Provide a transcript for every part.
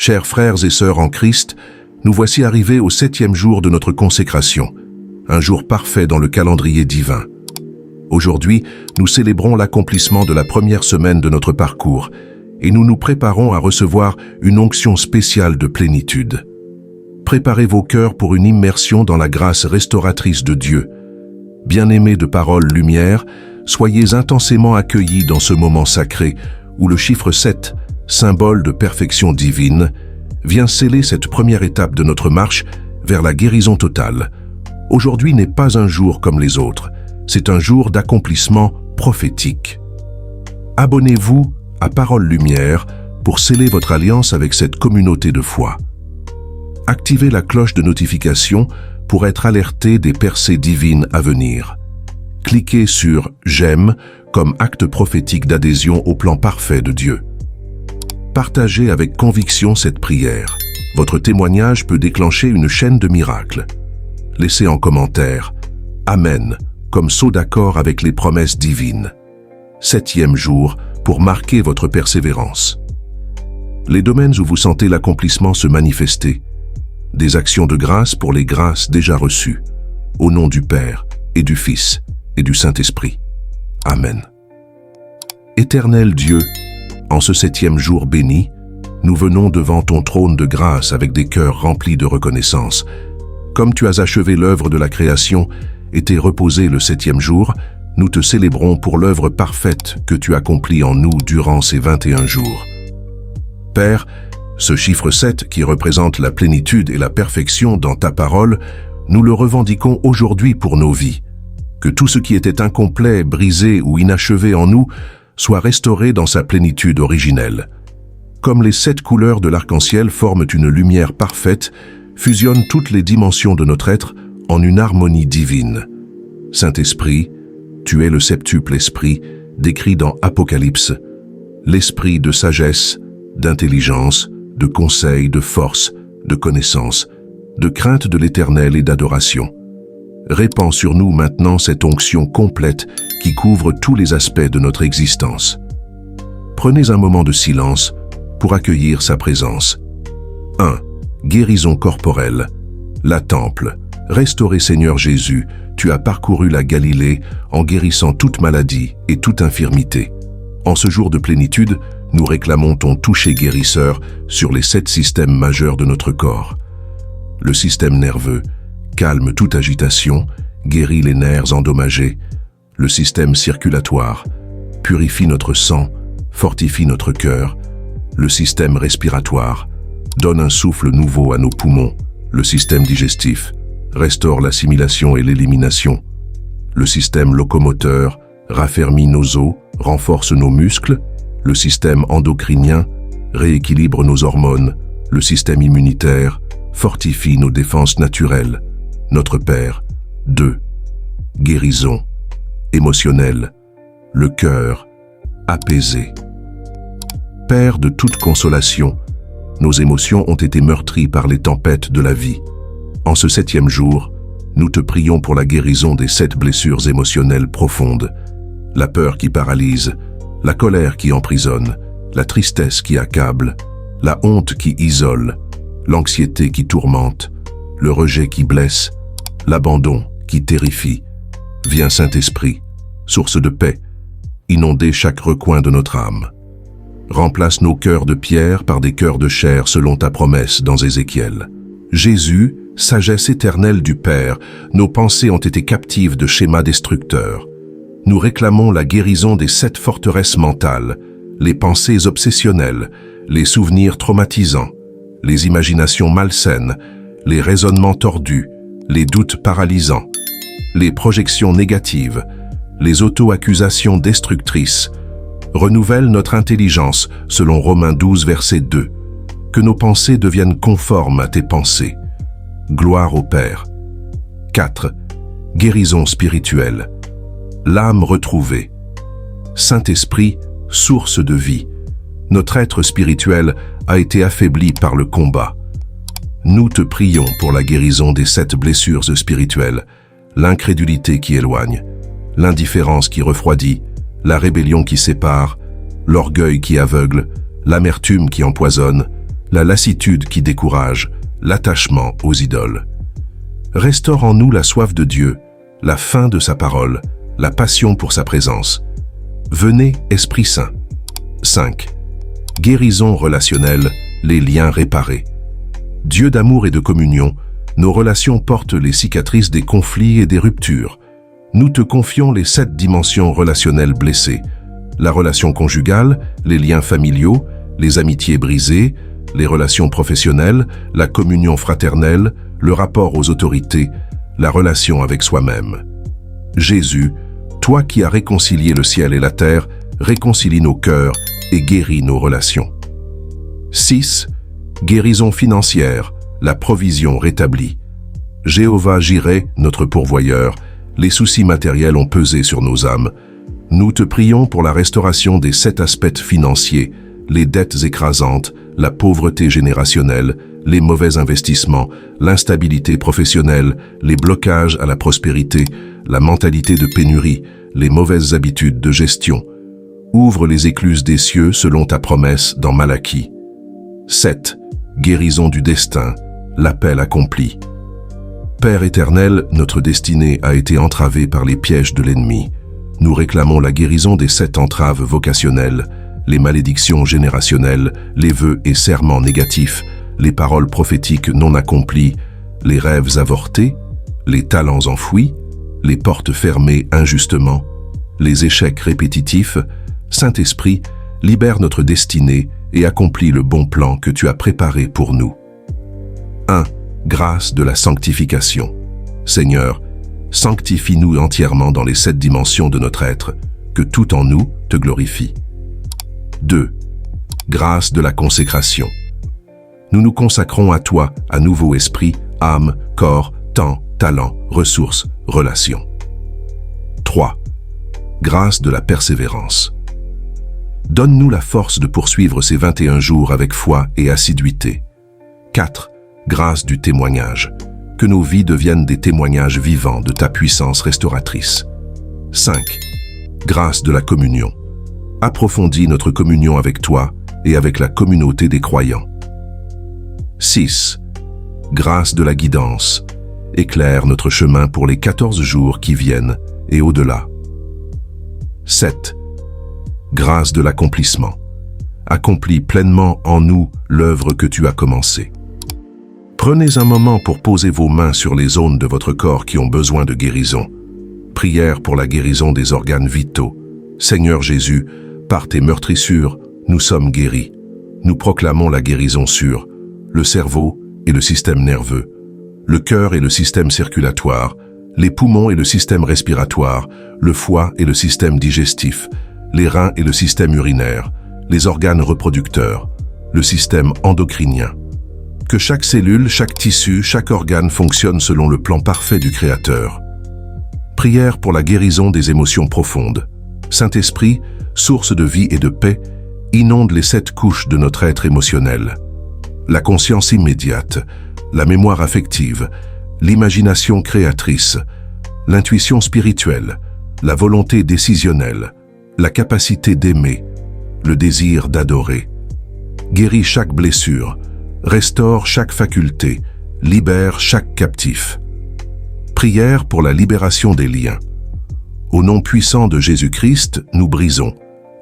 Chers frères et sœurs en Christ, nous voici arrivés au 7e jour de notre consécration, un jour parfait dans le calendrier divin. Aujourd'hui, nous célébrons l'accomplissement de la première semaine de notre parcours et nous nous préparons à recevoir une onction spéciale de plénitude. Préparez vos cœurs pour une immersion dans la grâce restauratrice de Dieu. Bien-aimés de Parole Lumière, soyez intensément accueillis dans ce moment sacré où le chiffre 7, symbole de perfection divine, vient sceller cette première étape de notre marche vers la guérison totale. Aujourd'hui n'est pas un jour comme les autres, c'est un jour d'accomplissement prophétique. Abonnez-vous à Parole Lumière pour sceller votre alliance avec cette communauté de foi. Activez la cloche de notification pour être alerté des percées divines à venir. Cliquez sur « J'aime » comme acte prophétique d'adhésion au plan parfait de Dieu. Partagez avec conviction cette prière. Votre témoignage peut déclencher une chaîne de miracles. Laissez en commentaire « Amen » comme saut d'accord avec les promesses divines. 7e jour pour marquer votre persévérance. Les domaines où vous sentez l'accomplissement se manifester. Des actions de grâce pour les grâces déjà reçues. Au nom du Père et du Fils et du Saint-Esprit. Amen. Éternel Dieu, en ce 7e jour béni, nous venons devant ton trône de grâce avec des cœurs remplis de reconnaissance. Comme tu as achevé l'œuvre de la création et t'es reposé le 7e jour, nous te célébrons pour l'œuvre parfaite que tu accomplis en nous durant ces 21 jours. Père, ce chiffre 7 qui représente la plénitude et la perfection dans ta parole, nous le revendiquons aujourd'hui pour nos vies. Que tout ce qui était incomplet, brisé ou inachevé en nous soit restauré dans sa plénitude originelle. Comme les 7 couleurs de l'arc-en-ciel forment une lumière parfaite, fusionnent toutes les dimensions de notre être en une harmonie divine. Saint-Esprit, tu es le septuple esprit décrit dans Apocalypse, l'esprit de sagesse, d'intelligence, de conseil, de force, de connaissance, de crainte de l'Éternel et d'adoration. Répands sur nous maintenant cette onction complète qui couvre tous les aspects de notre existence. Prenez un moment de silence pour accueillir sa présence. 1. Guérison corporelle. La temple. Restauré Seigneur Jésus, tu as parcouru la Galilée en guérissant toute maladie et toute infirmité. En ce jour de plénitude, nous réclamons ton toucher guérisseur sur les 7 systèmes majeurs de notre corps. Le système nerveux calme toute agitation, guérit les nerfs endommagés. Le système circulatoire purifie notre sang, fortifie notre cœur. Le système respiratoire donne un souffle nouveau à nos poumons. Le système digestif restaure l'assimilation et l'élimination. Le système locomoteur raffermit nos os, renforce nos muscles. Le système endocrinien rééquilibre nos hormones. Le système immunitaire fortifie nos défenses naturelles. Notre Père. 2. Guérison émotionnelle. Le cœur apaisé. Père de toute consolation, nos émotions ont été meurtries par les tempêtes de la vie. En ce 7e jour, nous te prions pour la guérison des 7 blessures émotionnelles profondes. La peur qui paralyse, la colère qui emprisonne, la tristesse qui accable, la honte qui isole, l'anxiété qui tourmente, le rejet qui blesse, l'abandon qui terrifie. Viens Saint-Esprit, source de paix, inonder chaque recoin de notre âme. Remplace nos cœurs de pierre par des cœurs de chair selon ta promesse dans Ézéchiel. Jésus, sagesse éternelle du Père, nos pensées ont été captives de schémas destructeurs. Nous réclamons la guérison des 7 forteresses mentales, les pensées obsessionnelles, les souvenirs traumatisants, les imaginations malsaines, les raisonnements tordus, les doutes paralysants, les projections négatives, les auto-accusations destructrices. Renouvelle notre intelligence selon Romains 12, verset 2. Que nos pensées deviennent conformes à tes pensées. Gloire au Père. 4. Guérison spirituelle. L'âme retrouvée. Saint-Esprit, source de vie. Notre être spirituel a été affaibli par le combat. Nous te prions pour la guérison des 7 blessures spirituelles, l'incrédulité qui éloigne, l'indifférence qui refroidit, la rébellion qui sépare, l'orgueil qui aveugle, l'amertume qui empoisonne, la lassitude qui décourage, l'attachement aux idoles. Restaure en nous la soif de Dieu, la faim de sa parole, la passion pour sa présence. Venez, Esprit Saint. 5. Guérison relationnelle, les liens réparés. Dieu d'amour et de communion, nos relations portent les cicatrices des conflits et des ruptures. Nous te confions les 7 dimensions relationnelles blessées. La relation conjugale, les liens familiaux, les amitiés brisées, les relations professionnelles, la communion fraternelle, le rapport aux autorités, la relation avec soi-même. Jésus, toi qui as réconcilié le ciel et la terre, réconcilie nos cœurs et guéris nos relations. 6. Guérison financière, la provision rétablie. Jéhovah Jireh, notre pourvoyeur, les soucis matériels ont pesé sur nos âmes. Nous te prions pour la restauration des 7 aspects financiers, les dettes écrasantes, la pauvreté générationnelle, les mauvais investissements, l'instabilité professionnelle, les blocages à la prospérité, la mentalité de pénurie, les mauvaises habitudes de gestion. Ouvre les écluses des cieux selon ta promesse dans Malachie. 7. Guérison du destin, l'appel accompli. Père éternel, notre destinée a été entravée par les pièges de l'ennemi. Nous réclamons la guérison des 7 entraves vocationnelles, les malédictions générationnelles, les vœux et serments négatifs, les paroles prophétiques non accomplies, les rêves avortés, les talents enfouis, les portes fermées injustement, les échecs répétitifs. Saint-Esprit, libère notre destinée et accomplis le bon plan que tu as préparé pour nous. 1. Grâce de la sanctification. Seigneur, sanctifie-nous entièrement dans les 7 dimensions de notre être, que tout en nous te glorifie. 2. Grâce de la consécration. Nous nous consacrons à toi, à nouveau esprit, âme, corps, temps, talent, ressources, relations. 3. Grâce de la persévérance. Donne-nous la force de poursuivre ces 21 jours avec foi et assiduité. 4. Grâce du témoignage. Que nos vies deviennent des témoignages vivants de ta puissance restauratrice. 5. Grâce de la communion. Approfondis notre communion avec toi et avec la communauté des croyants. 6. Grâce de la guidance. Éclaire notre chemin pour les 14 jours qui viennent et au-delà. 7. Grâce de l'accomplissement. Accomplis pleinement en nous l'œuvre que tu as commencée. Prenez un moment pour poser vos mains sur les zones de votre corps qui ont besoin de guérison. Prière pour la guérison des organes vitaux. Seigneur Jésus, par tes meurtrissures, nous sommes guéris. Nous proclamons la guérison sur le cerveau et le système nerveux, le cœur et le système circulatoire, les poumons et le système respiratoire, le foie et le système digestif, les reins et le système urinaire, les organes reproducteurs, le système endocrinien. Que chaque cellule, chaque tissu, chaque organe fonctionne selon le plan parfait du Créateur. Prière pour la guérison des émotions profondes. Saint-Esprit, source de vie et de paix, inonde les 7 couches de notre être émotionnel. La conscience immédiate, la mémoire affective, l'imagination créatrice, l'intuition spirituelle, la volonté décisionnelle, la capacité d'aimer, le désir d'adorer. Guéris chaque blessure, restaure chaque faculté, libère chaque captif. Prière pour la libération des liens. Au nom puissant de Jésus-Christ, nous brisons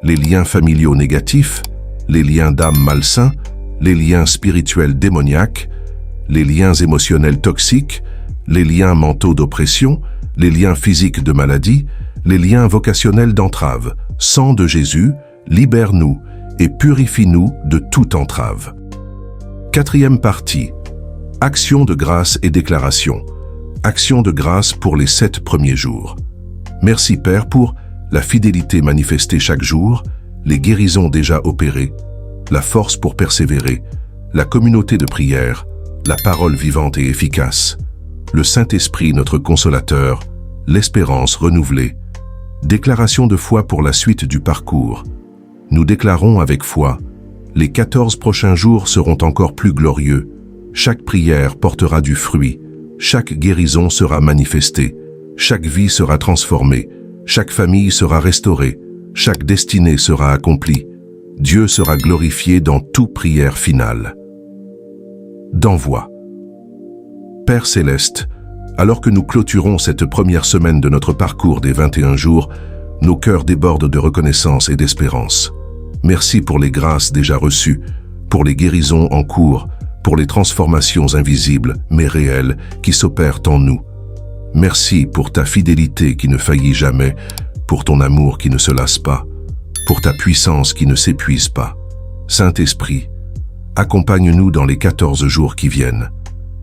les liens familiaux négatifs, les liens d'âme malsains, les liens spirituels démoniaques, les liens émotionnels toxiques, les liens mentaux d'oppression, les liens physiques de maladie, les liens vocationnels d'entrave. Sang de Jésus, libère-nous et purifie-nous de toute entrave. 4e partie. Action de grâce et déclaration. Action de grâce pour les 7 premiers jours. Merci Père pour la fidélité manifestée chaque jour, les guérisons déjà opérées, la force pour persévérer, la communauté de prière, la parole vivante et efficace, le Saint-Esprit notre consolateur, l'espérance renouvelée. Déclaration de foi pour la suite du parcours. Nous déclarons avec foi, les 14 prochains jours seront encore plus glorieux. Chaque prière portera du fruit, chaque guérison sera manifestée, chaque vie sera transformée, chaque famille sera restaurée, chaque destinée sera accomplie. Dieu sera glorifié dans toute prière finale. d'envoi. Père céleste, alors que nous clôturons cette première semaine de notre parcours des 21 jours, nos cœurs débordent de reconnaissance et d'espérance. Merci pour les grâces déjà reçues, pour les guérisons en cours, pour les transformations invisibles mais réelles qui s'opèrent en nous. Merci pour ta fidélité qui ne faillit jamais, pour ton amour qui ne se lasse pas, pour ta puissance qui ne s'épuise pas. Saint-Esprit, accompagne-nous dans les 14 jours qui viennent.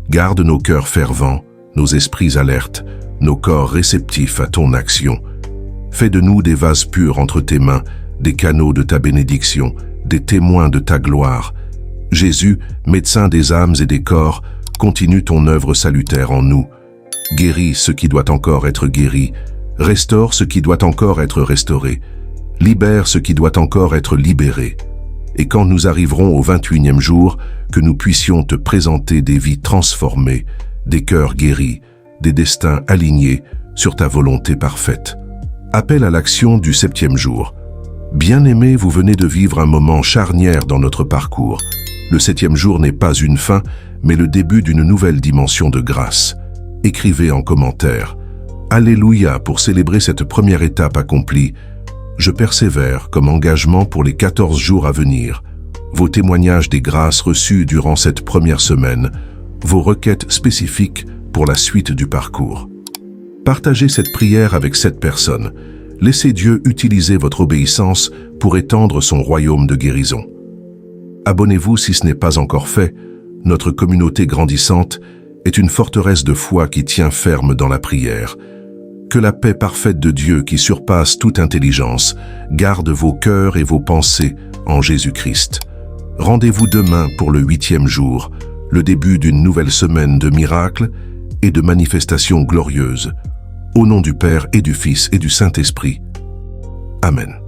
Garde nos cœurs fervents, nos esprits alertes, nos corps réceptifs à ton action. Fais de nous des vases purs entre tes mains, des canaux de ta bénédiction, des témoins de ta gloire. Jésus, médecin des âmes et des corps, continue ton œuvre salutaire en nous. Guéris ce qui doit encore être guéri, restaure ce qui doit encore être restauré, libère ce qui doit encore être libéré. Et quand nous arriverons au 21e jour, que nous puissions te présenter des vies transformées, des cœurs guéris, des destins alignés sur ta volonté parfaite. Appel à l'action du 7e jour. Bien-aimés, vous venez de vivre un moment charnière dans notre parcours. Le 7e jour n'est pas une fin, mais le début d'une nouvelle dimension de grâce. Écrivez en commentaire « Alléluia » pour célébrer cette première étape accomplie. Je persévère comme engagement pour les 14 jours à venir. Vos témoignages des grâces reçues durant cette première semaine, vos requêtes spécifiques pour la suite du parcours. Partagez cette prière avec 7 personnes. Laissez Dieu utiliser votre obéissance pour étendre son royaume de guérison. Abonnez-vous si ce n'est pas encore fait. Notre communauté grandissante est une forteresse de foi qui tient ferme dans la prière. Que la paix parfaite de Dieu qui surpasse toute intelligence garde vos cœurs et vos pensées en Jésus-Christ. Rendez-vous demain pour le 8e jour, le début d'une nouvelle semaine de miracles et de manifestations glorieuses. Au nom du Père et du Fils et du Saint-Esprit. Amen.